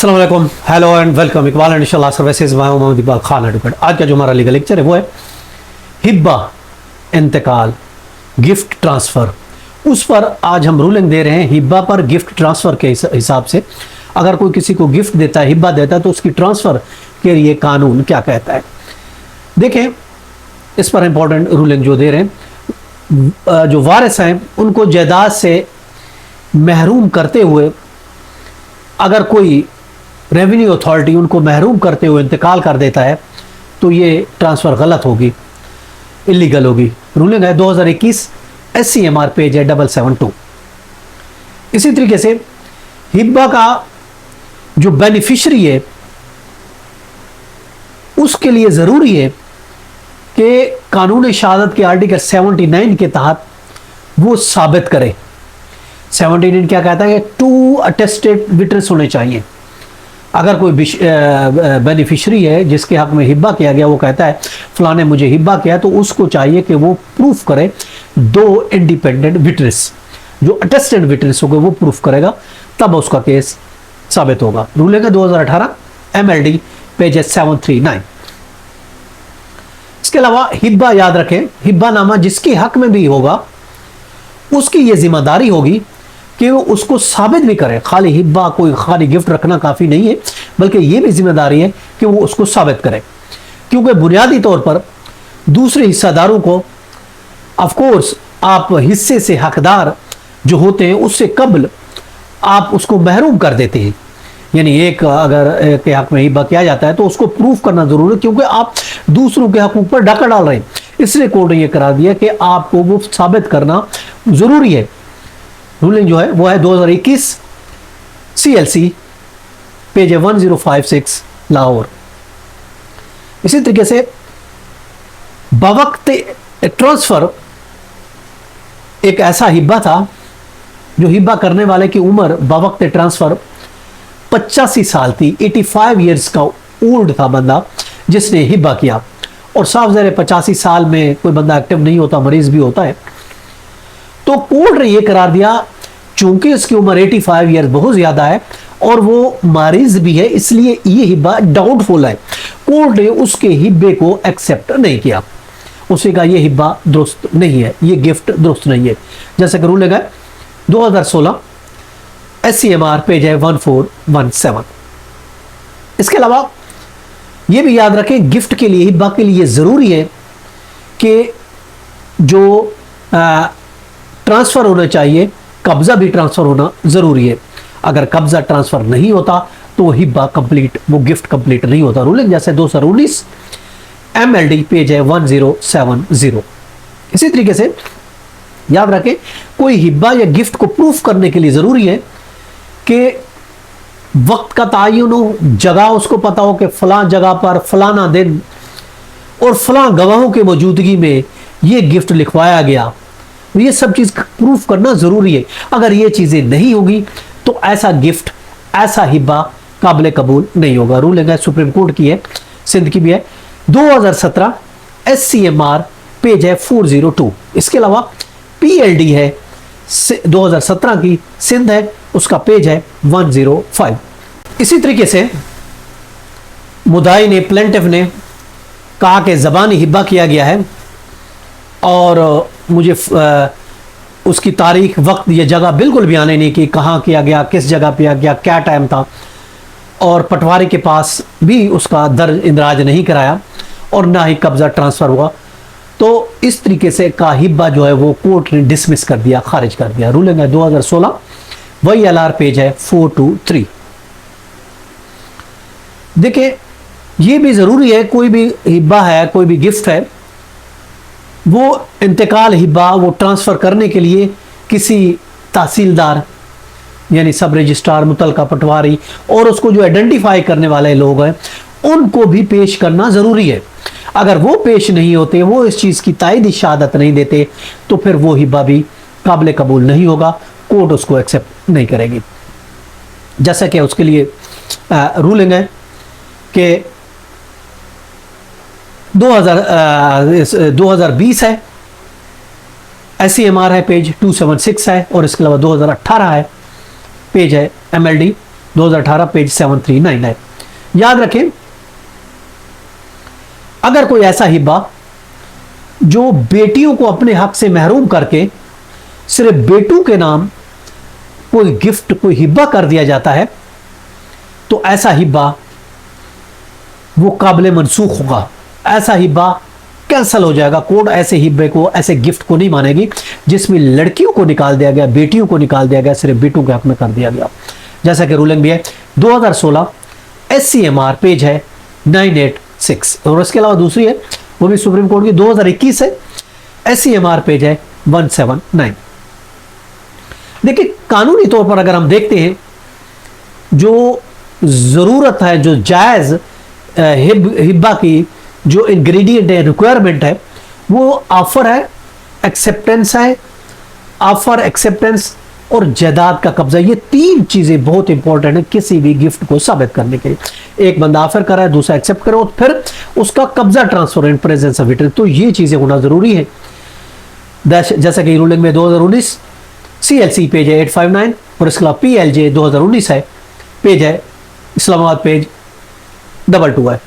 अस्सलाम वालेकुम, hello and welcome. Iqbal and इंशाल्लाह सर्विसेज मैं मोहम्मद इकबाल खान एडवोकेट। आज का जो हमारा लीगल लेक्चर है वो है हिब्बा, इंतकाल, गिफ्ट ट्रांसफ़र। उस पर आज हम रूलिंग दे रहे हैं हिब्बा पर गिफ्ट ट्रांसफ़र के हिसाब से। अगर कोई किसी को गिफ्ट देता है, हिब्बा देता है, तो उसकी ट्रांसफ़र के लिए कानून क्या कहता है। देखें, इस पर इंपॉर्टेंट रूलिंग जो दे रहे हैं, जो वारिस हैं उनको जायदाद से महरूम करते हुए अगर कोई रेवेन्यू अथॉरिटी उनको महरूम करते हुए इंतकाल कर देता है तो ये ट्रांसफ़र गलत होगी, इलीगल होगी। रूलिंग है 2021 SCMR पेज है 772। इसी तरीके से हिब्बा का जो बेनिफिशरी है उसके लिए ज़रूरी है कि कानून शहादत के आर्टिकल 79 के तहत वो साबित करे। 79 क्या कहता है? 2 अटेस्टेड विटनेस होने चाहिए। अगर कोई बेनिफिशरी है जिसके हक में हिब्बा किया गया, वो कहता है फलां ने मुझे हिब्बा किया, तो उसको चाहिए कि वो प्रूफ करे 2 इंडिपेंडेंट विटनेस, जो अटेस्टेड विटनेस होगा वो प्रूफ करेगा, तब उसका केस साबित होगा। रूलिंग है 2018 MLD पेज 739। इसके अलावा हिब्बा याद रखें, हिब्बा नामा जिसके हक में भी होगा उसकी ये जिम्मेदारी होगी कि वो उसको साबित भी करे। खाली हिब्बा, कोई खाली गिफ्ट रखना काफ़ी नहीं है, बल्कि ये भी जिम्मेदारी है कि वो उसको साबित करे। क्योंकि बुनियादी तौर पर दूसरे हिस्सेदारों को ऑफ कोर्स आप हिस्से से हकदार जो होते हैं उससे कबल आप उसको महरूम कर देते हैं। यानी एक अगर के हक में हिब्बा किया जाता है तो उसको प्रूफ करना जरूरी है, क्योंकि आप दूसरों के हकूक पर डाका डाल रहे हैं। इसलिए कोर्ट ने यह करार दिया कि आपको वो साबित करना जरूरी है। रूलिंग जो है वो है 2021 CLC पेज 1056 लाहौर। इसी तरीके से बवक्त ट्रांसफर एक ऐसा हिब्बा था जो हिब्बा करने वाले की उम्र बवक्त ट्रांसफर 85 साल थी। 85 ईयर्स का ओल्ड था बंदा जिसने हिब्बा किया। और साफ ज़ाहिर 85 साल में कोई बंदा एक्टिव नहीं होता, मरीज भी होता है। तो कोर्ट ने यह करार दिया, चूंकि इसकी उम्र 85 ईयर बहुत ज्यादा है और वो मरीज भी है, इसलिए ये हिब्बा डाउटफुल है। कोर्ट ने उसके हिब्बे को एक्सेप्ट नहीं किया। उसे कहा यह हिब्बा दुरुस्त नहीं है, ये गिफ्ट दुरुस्त नहीं है। जैसे कि रूल है 2016 SCMR पेज है 1417। इसके अलावा यह भी याद रखें, गिफ्ट के लिए, हिब्बा के लिए जरूरी है कि जो ट्रांसफर होना चाहिए, कब्जा भी ट्रांसफर होना जरूरी है। अगर कब्जा ट्रांसफर नहीं होता तो हिब्बा कंप्लीट, वो गिफ्ट कंप्लीट नहीं होता। रूलिंग जैसे 2019 MLD पेज है 1070। इसी तरीके से याद रखें, कोई हिब्बा या गिफ्ट को प्रूफ करने के लिए जरूरी है कि वक्त का तायुन हो, जगह उसको पता हो कि फलां जगह पर फलाना दिन और फलां गवाहों के मौजूदगी में ये गिफ्ट लिखवाया गया। ये सब चीज प्रूफ करना जरूरी है। अगर ये चीजें नहीं होगी तो ऐसा गिफ्ट, ऐसा हिब्बा काबिल कबूल नहीं होगा। रूलिंग है सुप्रीम कोर्ट की है, सिंध की भी है 2017 SCMR पेज है 402। इसके अलावा PLD है 2017 की, सिंध है, उसका पेज है 105। इसी तरीके से मुद्दाई ने, प्लेंटिफ ने कहा कि ज़बानी हिब्बा किया गया है और मुझे उसकी तारीख, वक्त, ये जगह बिल्कुल बयान नहीं की, कहाँ किया गया, किस जगह किया गया, क्या टाइम था, और पटवारी के पास भी उसका दर्ज इंदराज नहीं कराया और ना ही कब्जा ट्रांसफ़र हुआ। तो इस तरीके से का हिब्बा जो है वो कोर्ट ने डिसमिस कर दिया, खारिज कर दिया। रूलिंग है 2016 वही LR पेज है 423। देखिए, ये भी ज़रूरी है, कोई भी हिब्बा है, कोई भी गिफ्ट है, वो इंतकाल हिब्बा वो ट्रांसफ़र करने के लिए किसी तहसीलदार यानी सब रजिस्ट्रार, मुतलका पटवारी और उसको जो आइडेंटिफाई करने वाले लोग हैं उनको भी पेश करना ज़रूरी है। अगर वो पेश नहीं होते, वो इस चीज़ की तायदी शहादत नहीं देते, तो फिर वो हिब्बा भी काबिल कबूल नहीं होगा, कोर्ट उसको एक्सेप्ट नहीं करेगी। जैसा कि उसके लिए रूलिंग है कि 2020 है SCMR है पेज 276 है, और इसके अलावा 2018 है पेज है MLD 2018 पेज 7399 है। याद रखें, अगर कोई ऐसा हिब्बा जो बेटियों को अपने हक से महरूम करके सिर्फ बेटों के नाम कोई गिफ्ट, कोई हिब्बा कर दिया जाता है, तो ऐसा हिब्बा वो काबिल मनसूख होगा, ऐसा हिब्बा कैंसल हो जाएगा। कोर्ट ऐसे हिब्बे को, ऐसे गिफ्ट को नहीं मानेगी जिसमें लड़कियों को निकाल दिया गया, बेटियों को निकाल दिया गया, सिर्फ बेटों के हक में कर दिया गया। जैसा कि रूलिंग भी है 2016 SCMR पेज है 986, और इसके अलावा दूसरी है वो भी सुप्रीम कोर्ट की 2021 है, SCMR पेज है 179। देखिए, कानूनी तौर पर अगर हम देखते हैं, जो जरूरत है, जो जायज हिब्बा की जो इंग्रेडिएंट है, रिक्वायरमेंट है, वो ऑफर है, एक्सेप्टेंस है, ऑफर, एक्सेप्टेंस और जायदाद का कब्जा। ये तीन चीजें बहुत इंपॉर्टेंट है किसी भी गिफ्ट को साबित करने के लिए। एक बंदा ऑफर कर रहा है, दूसरा एक्सेप्ट करो, फिर उसका कब्जा transfer in presence of witness, तो ये चीजें होना जरूरी है। जैसा कि रूलिंग में 2019 CLC पेज है 859, और इसके अलावा PLJ 2019 है, पेज है इस्लामाबाद पेज 22 है।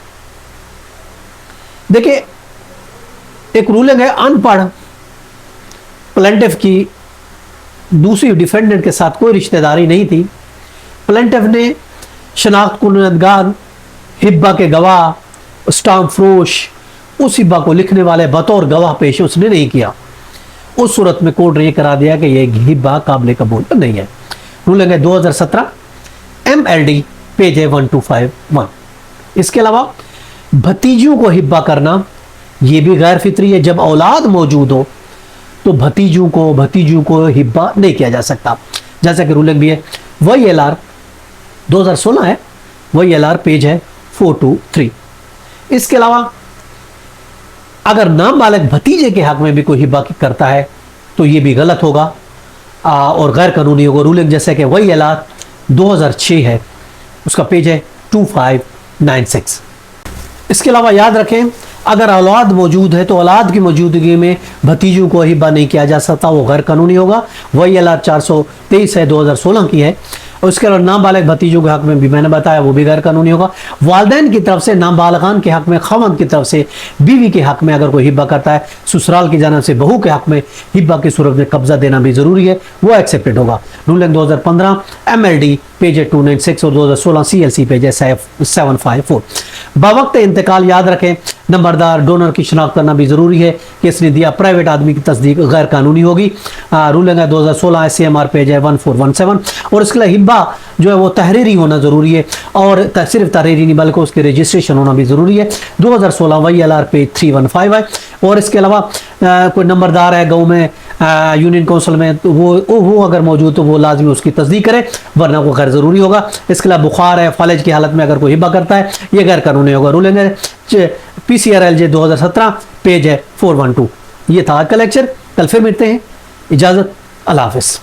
देखिए, एक रूलिंग है, अनपढ़ प्लेंटिफ की दूसरी डिफेंडेंट के साथ कोई रिश्तेदारी नहीं थी। प्लेंटिफ ने शनाख्त कुनदगार, हिब्बा के गवाह, स्टाम्प फरोश उस हिब्बा को लिखने वाले बतौर गवाह पेश उसने नहीं किया। उस सूरत में कोर्ट ने यह करा दिया कि यह हिब्बा काबिल कबूल नहीं है। रूलिंग है 2017 MLD पेज है 1251। इसके अलावा भतीजों को हिब्बा करना यह भी गैर फितरी है। जब औलाद मौजूद हो तो भतीजों को हिब्बा नहीं किया जा सकता। जैसा कि रूलिंग भी है YLR 2016 है, YLR पेज है 423। इसके अलावा अगर नाबालिग भतीजे के हक में भी कोई हिब्बा करता है तो यह भी गलत होगा और गैर कानूनी होगा। रूलिंग जैसे कि YLR 2006 है, उसका पेज है 2596। इसके अलावा याद रखें, अगर औलाद मौजूद है तो औलाद की मौजूदगी में भतीजों को हिब्बा नहीं किया जा सकता, वो गैर कानूनी होगा। YLR 423 है, 2016 की है। और उसके अलावा नाबालिग भतीजों के हक में भी मैंने बताया वो भी गैर कानूनी होगा। वालिदैन की तरफ से नाबालिगान के हक में, खवांद की तरफ से बीवी के हक में अगर कोई हिब्बा करता है, ससुराल की जानिब से बहू के हक में हिब्बा की सूरत में कब्जा देना भी जरूरी है, वो एक्सेप्टेड होगा। रूलिंग 2015 MLD पेज 296 और 2016 CLC पेज 754। बावक्त इंतकाल याद रखें, नंबरदार डोनर की शनाख्त करना भी जरूरी है कि इसने दिया, प्राइवेट आदमी की तस्दीक गैर कानूनी होगी। रूलिंग है 2016 SCMR पेज है 1417। और इसके लिए हिब्बा जो है वो तहरीरी होना जरूरी है, और सिर्फ तहरीरी नहीं बल्कि उसके रजिस्ट्रेशन होना भी जरूरी है। 2016 YLR पेज 315 है। और इसके अलावा कोई नंबरदार है गाँव में, यूनियन काउंसिल में, तो वो अगर मौजूद तो वो लाजमी उसकी तस्दीक करे, वरना वो गैर जरूरी होगा। इसके अलावा बुखार है, फालिज की हालत में अगर कोई हिब्बा करता है ये गैर कानूनी होगा। रूलिंग है PCRLJ 2017 पेज है 412। ये था आज का लेक्चर, कल फिर मिलते हैं। इजाजत, अल्लाह हाफिज़।